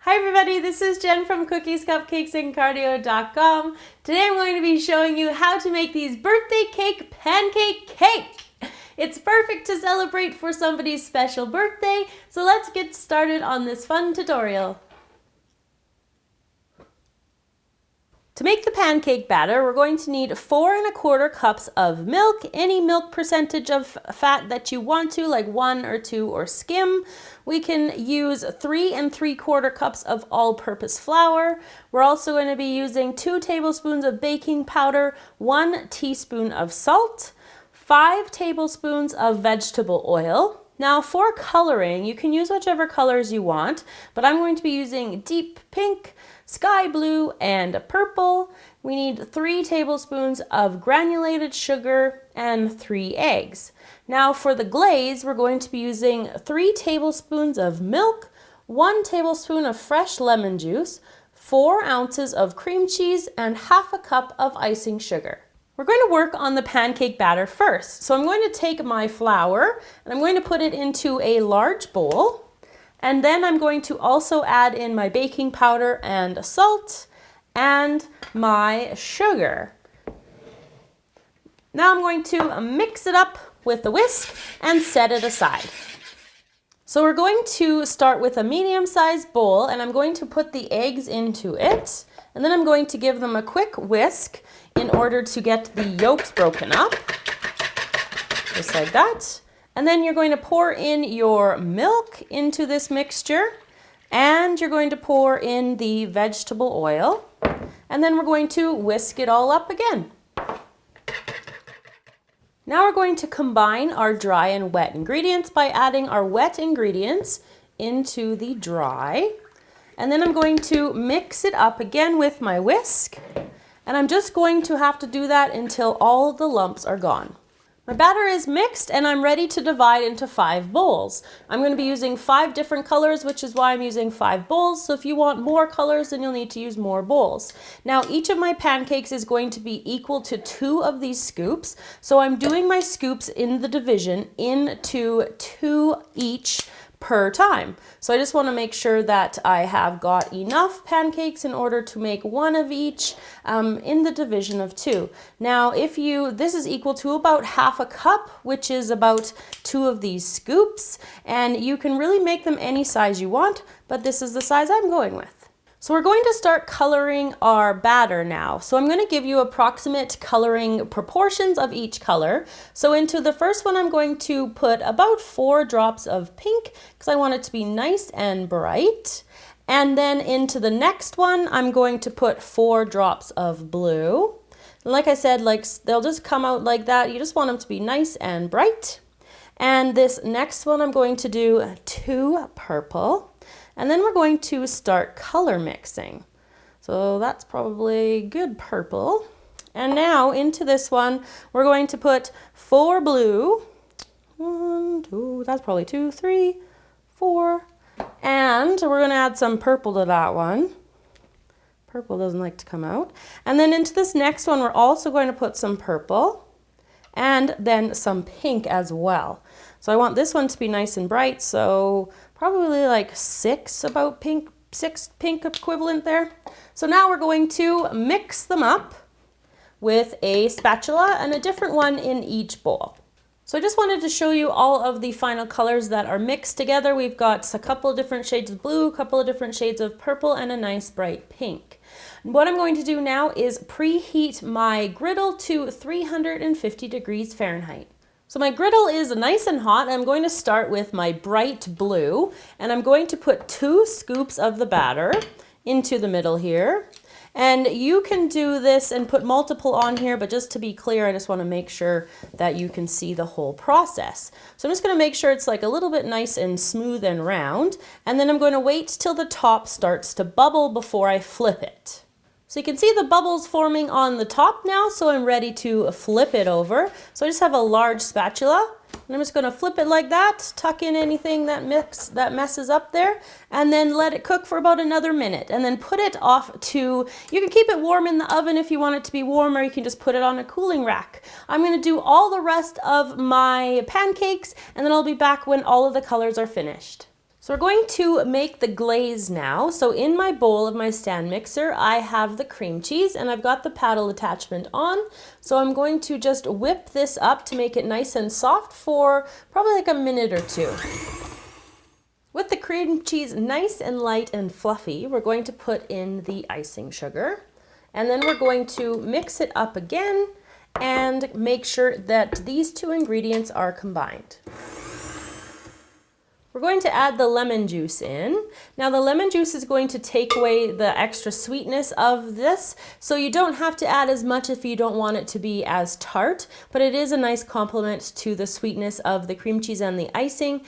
Hi everybody, this is Jen from Cookies, Cupcakes, and Cardio.com. Today I'm going to be showing you how to make these birthday cake pancake cake. It's perfect to celebrate for somebody's special birthday, so let's get started on this fun tutorial. To make the pancake batter, we're going to need 4 1/4 cups of milk, any milk percentage of fat that you want to, like 1 or 2 or skim. We can use 3 3/4 cups of all-purpose flour. We're also going to be using 2 tablespoons of baking powder, 1 teaspoon of salt, 5 tablespoons of vegetable oil. Now for coloring, you can use whichever colors you want, but I'm going to be using deep pink, sky blue, and purple. We need 3 tablespoons of granulated sugar and 3 eggs. Now for the glaze, we're going to be using 3 tablespoons of milk, 1 tablespoon of fresh lemon juice, 4 ounces of cream cheese, and half a cup of icing sugar. We're going to work on the pancake batter first. So I'm going to take my flour and I'm going to put it into a large bowl. And then I'm going to also add in my baking powder and salt and my sugar. Now I'm going to mix it up with the whisk and set it aside. So we're going to start with a medium-sized bowl and I'm going to put the eggs into it. And then I'm going to give them a quick whisk in order to get the yolks broken up, just like that. And then you're going to pour in your milk into this mixture, and you're going to pour in the vegetable oil, and then we're going to whisk it all up again. Now we're going to combine our dry and wet ingredients by adding our wet ingredients into the dry. And then I'm going to mix it up again with my whisk. And I'm just going to have to do that until all the lumps are gone. My batter is mixed and I'm ready to divide into 5 bowls. I'm going to be using 5 different colors, which is why I'm using 5 bowls. So if you want more colors, then you'll need to use more bowls. Now each of my pancakes is going to be equal to 2 of these scoops. So I'm doing my scoops in the division into 2 each per time. So I just want to make sure that I have got enough pancakes in order to make 1 of each in the division of 2. Now this is equal to about half a cup, which is about 2 of these scoops, and you can really make them any size you want, but this is the size I'm going with. So we're going to start coloring our batter now. So I'm going to give you approximate coloring proportions of each color. So into the first one, I'm going to put about 4 drops of pink because I want it to be nice and bright. And then into the next one, I'm going to put 4 drops of blue. And like I said, they'll just come out like that. You just want them to be nice and bright. And this next one, I'm going to do 2 purple. And then we're going to start color mixing. So that's probably good purple. And now into this one, we're going to put 4 blue. 1, 2, that's probably 2, 3, 4. And we're going to add some purple to that one. Purple doesn't like to come out. And then into this next one, we're also going to put some purple and then some pink as well. So I want this one to be nice and bright, so probably like 6 pink equivalent there. So now we're going to mix them up with a spatula and a different one in each bowl. So I just wanted to show you all of the final colors that are mixed together. We've got a couple of different shades of blue, a couple of different shades of purple, and a nice bright pink. What I'm going to do now is preheat my griddle to 350 degrees Fahrenheit. So my griddle is nice and hot. I'm going to start with my bright blue, and I'm going to put 2 scoops of the batter into the middle here. And you can do this and put multiple on here, but just to be clear, I just want to make sure that you can see the whole process. So I'm just going to make sure it's like a little bit nice and smooth and round, and then I'm going to wait till the top starts to bubble before I flip it. So you can see the bubbles forming on the top now, so I'm ready to flip it over. So I just have a large spatula, and I'm just going to flip it like that, tuck in anything that messes up there, and then let it cook for about another minute, and then put it off to, you can keep it warm in the oven if you want it to be warm, or you can just put it on a cooling rack. I'm going to do all the rest of my pancakes, and then I'll be back when all of the colors are finished. So we're going to make the glaze now. So in my bowl of my stand mixer, I have the cream cheese and I've got the paddle attachment on. So I'm going to just whip this up to make it nice and soft for probably like a minute or two. With the cream cheese nice and light and fluffy, we're going to put in the icing sugar. And then we're going to mix it up again and make sure that these two ingredients are combined. We're going to add the lemon juice in. Now the lemon juice is going to take away the extra sweetness of this, so you don't have to add as much if you don't want it to be as tart, but it is a nice complement to the sweetness of the cream cheese and the icing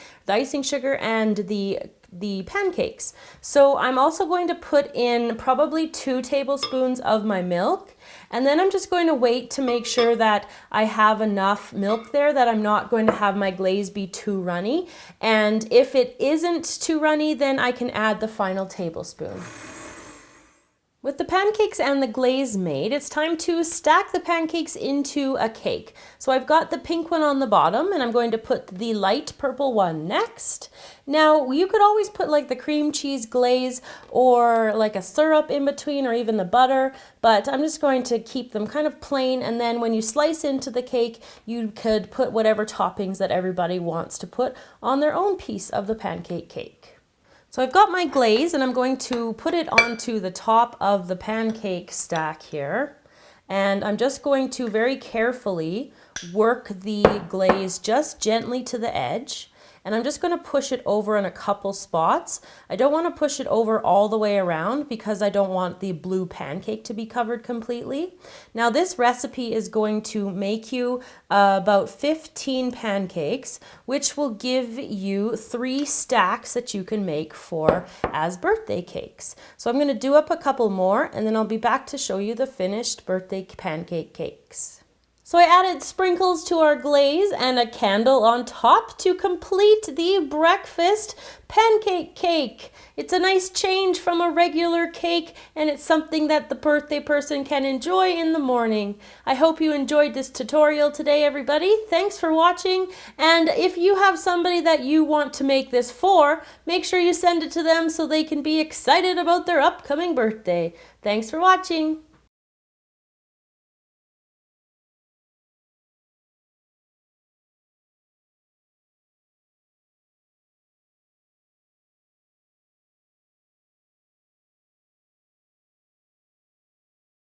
sugar and the pancakes. So I'm also going to put in probably 2 tablespoons of my milk, and then I'm just going to wait to make sure that I have enough milk there that I'm not going to have my glaze be too runny. And if it isn't too runny, then I can add the final tablespoon. With the pancakes and the glaze made, it's time to stack the pancakes into a cake. So I've got the pink one on the bottom and I'm going to put the light purple one next. Now you could always put like the cream cheese glaze or like a syrup in between or even the butter, but I'm just going to keep them kind of plain, and then when you slice into the cake, you could put whatever toppings that everybody wants to put on their own piece of the pancake cake. So I've got my glaze and I'm going to put it onto the top of the pancake stack here. And I'm just going to very carefully work the glaze just gently to the edge. And I'm just going to push it over in a couple spots. I don't want to push it over all the way around because I don't want the blue pancake to be covered completely. Now this recipe is going to make you about 15 pancakes, which will give you 3 stacks that you can make for as birthday cakes. So I'm going to do up a couple more and then I'll be back to show you the finished birthday pancake cakes. So I added sprinkles to our glaze and a candle on top to complete the breakfast pancake cake. It's a nice change from a regular cake, and it's something that the birthday person can enjoy in the morning. I hope you enjoyed this tutorial today, everybody. Thanks for watching, and if you have somebody that you want to make this for, make sure you send it to them so they can be excited about their upcoming birthday. Thanks for watching.